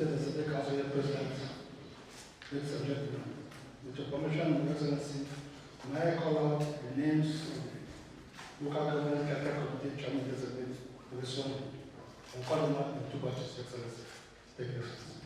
President, ladies and gentlemen, with your permission, Your Excellency, may I call out the names of the local government capital committee chairman designate for this one and call them out in two batches, Your Excellency. Take your seats.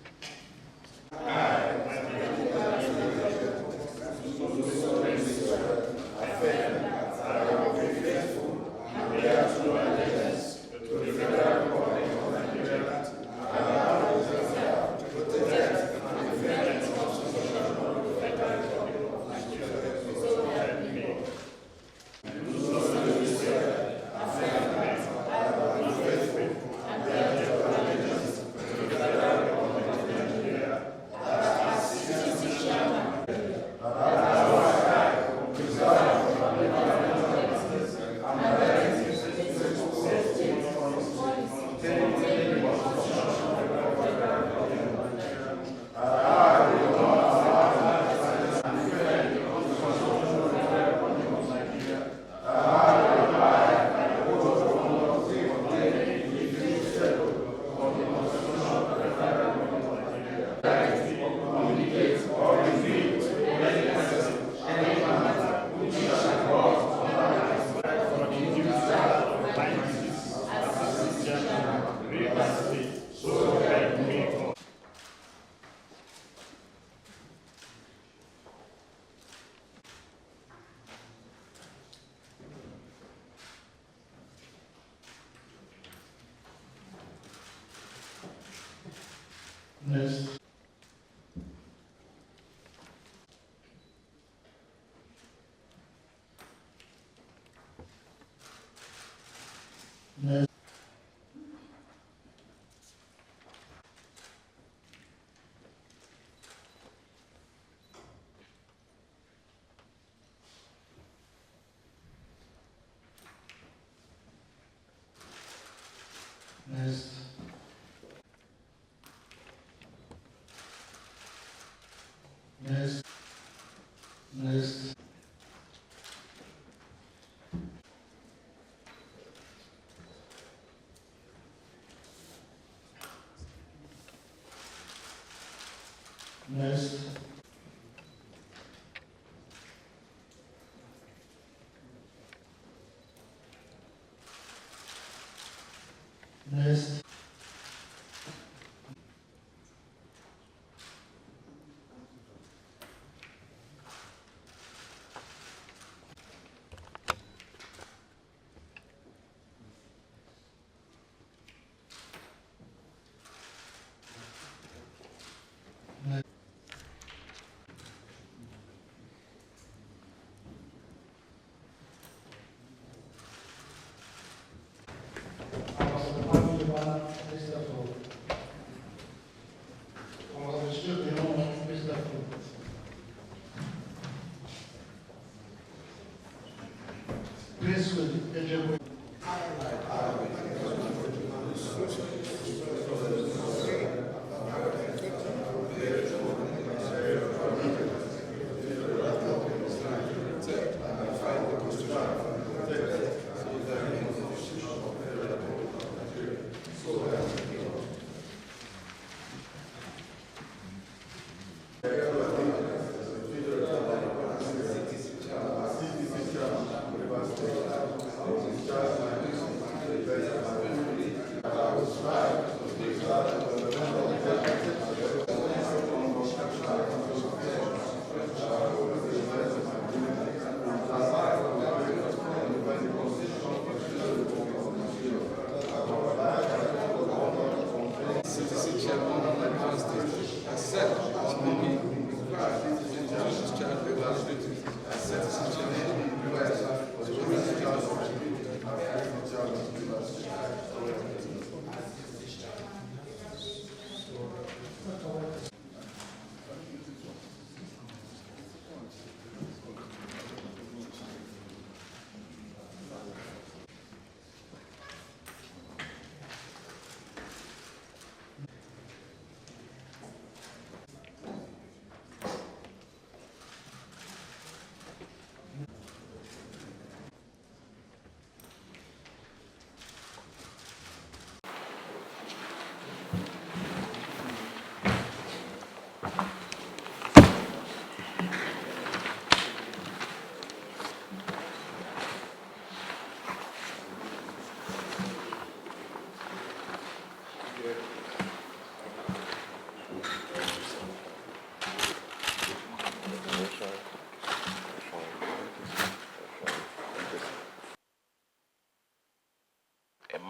Next. Next. Next. Next. Next. Next. Next.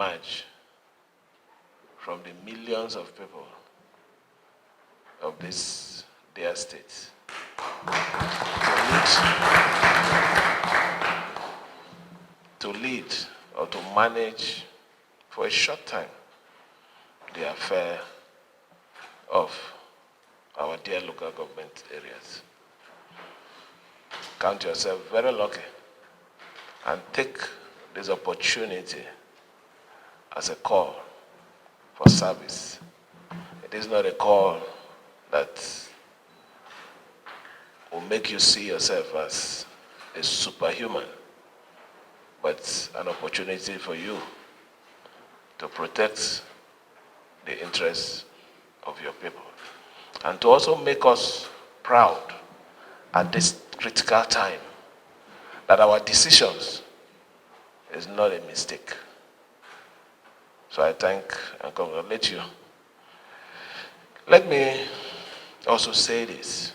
emerge from the millions of people of this dear state to lead or to manage for a short time the affair of our dear local government areas. Count yourself very lucky and take this opportunity as a call for service. It is not a call that will make you see yourself as a superhuman, but an opportunity for you to protect the interests of your people and to also make us proud at this critical time that our decisions is not a mistake. So I thank and congratulate you. Let me also say this.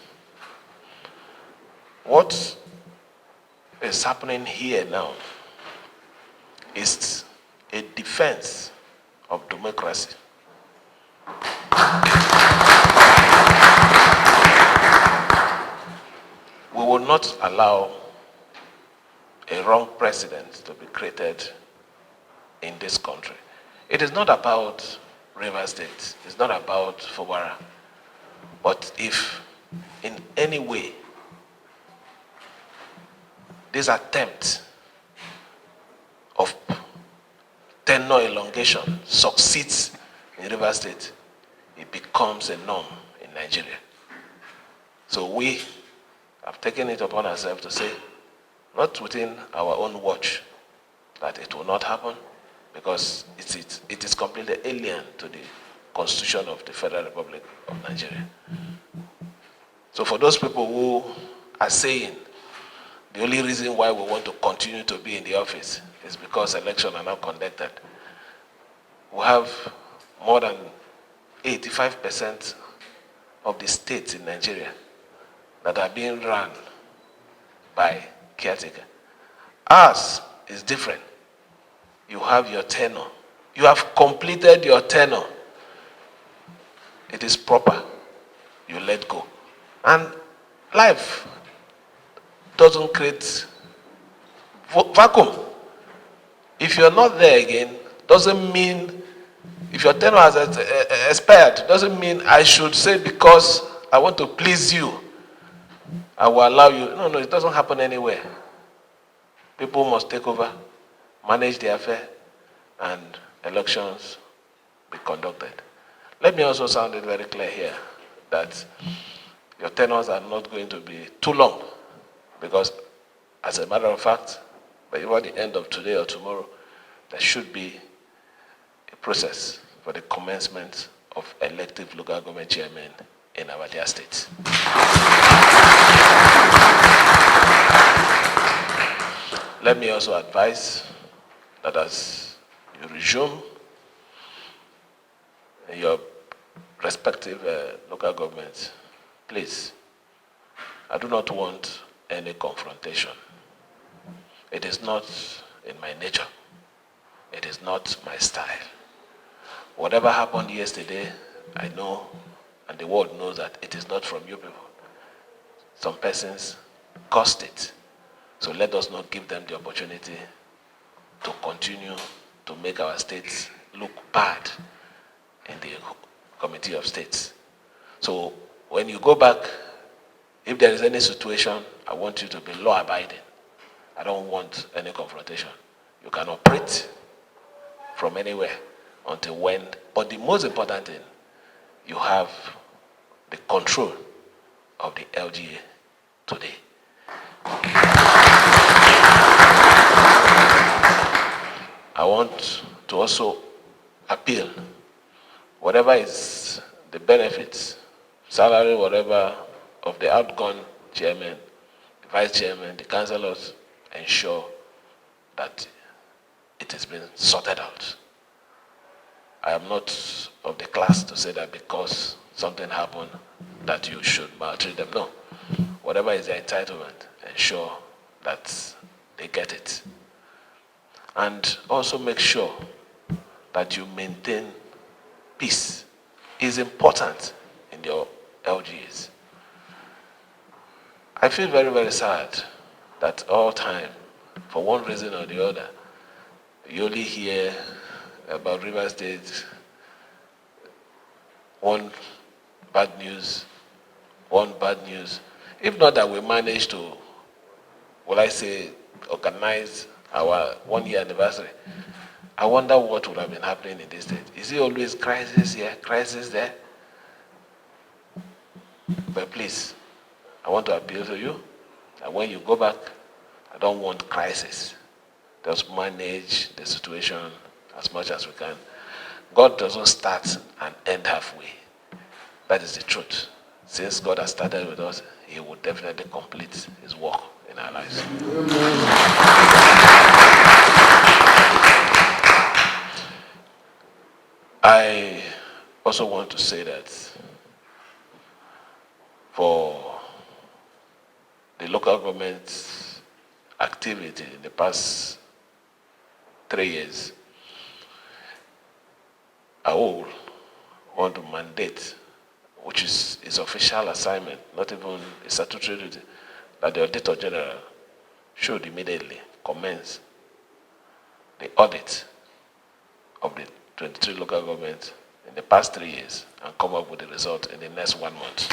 What is happening here now is a defense of democracy. We will not allow a wrong precedent to be created in this country. It is not about River State, it's not about Fubara, but if in any way this attempt of tenure elongation succeeds in River State, it becomes a norm in Nigeria. So we have taken it upon ourselves to say, not within our own watch, that it will not happen, because it is completely alien to the Constitution of the Federal Republic of Nigeria. So for those people who are saying the only reason why we want to continue to be in the office is because elections are now conducted, we have more than 85% of the states in Nigeria that are being run by caretaker. Ours is different. You have your tenure. You have completed your tenure. It is proper. You let go. And life doesn't create vacuum. If you're not there again, doesn't mean, if your tenure has expired, doesn't mean I should say because I want to please you, I will allow you. No, it doesn't happen anywhere. People must take over, manage the affair, and elections be conducted. Let me also sound it very clear here that your tenures are not going to be too long, because as a matter of fact, by the end of today or tomorrow, there should be a process for the commencement of elective local government chairmen in our dear state. Let me also advise that as you resume your respective local governments, please, I do not want any confrontation. It is not in my nature. It is not my style. Whatever happened yesterday, I know, and the world knows that it is not from you people. Some persons caused it. So let us not give them the opportunity to continue to make our states look bad in the Committee of States. So when you go back, if there is any situation, I want you to be law-abiding. I don't want any confrontation. You can operate from anywhere until when, but the most important thing, you have the control of the LGA today. I want to also appeal, whatever is the benefits, salary, whatever, of the outgone chairman, the vice chairman, the councillors, ensure that it has been sorted out. I am not of the class to say that because something happened that you should maltreat them. No. Whatever is their entitlement, ensure that they get it. And also make sure that you maintain peace is important in your LGAs. I feel very, very sad that all time, for one reason or the other, you only hear about River State, one bad news. If not that we managed to, organize our 1 year anniversary, I wonder what would have been happening in this state. Is it always crisis here, crisis there? But please, I want to appeal to you that when you go back, I don't want crisis. Just manage the situation as much as we can. God doesn't start and end halfway. That is the truth. Since God has started with us, He will definitely complete His work in our lives. I also want to say that for the local government activity in the past 3 years, I will want to mandate, which is his official assignment, not even a statutory duty, that the Auditor General should immediately commence the audit of the 23 local governments in the past 3 years and come up with the result in the next 1 month.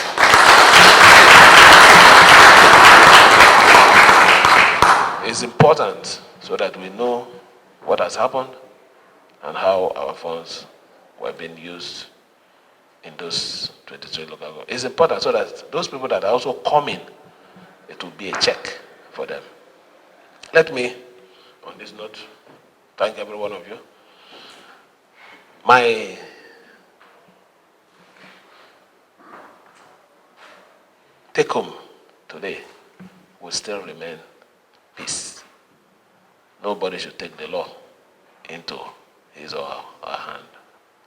It's important so that we know what has happened and how our funds were being used in those 23 local governments. It's important so that those people that are also coming, it will be a check for them. Let me, on this note, thank every one of you. My take home today will still remain peace. Nobody should take the law into his or her hand.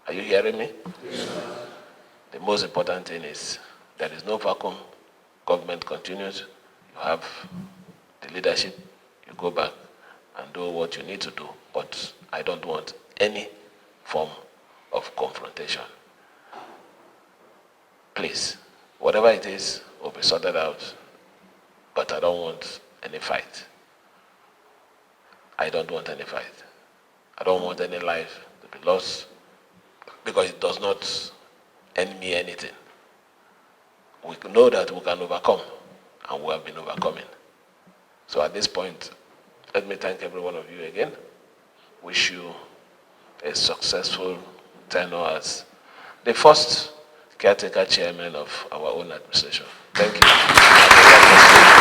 Are you hearing me? Yes. The most important thing is there is no vacuum. Government continues. You have the leadership. You go back and do what you need to do. But I don't want any form of confrontation. Please, whatever it is will be sorted out, but I don't want any fight. I don't want any fight. I don't want any life to be lost because it does not earn me anything. We know that we can overcome, and we have been overcoming. So at this point, let me thank every one of you again. Wish you a successful tenure as the first caretaker chairman of our own administration. Thank you.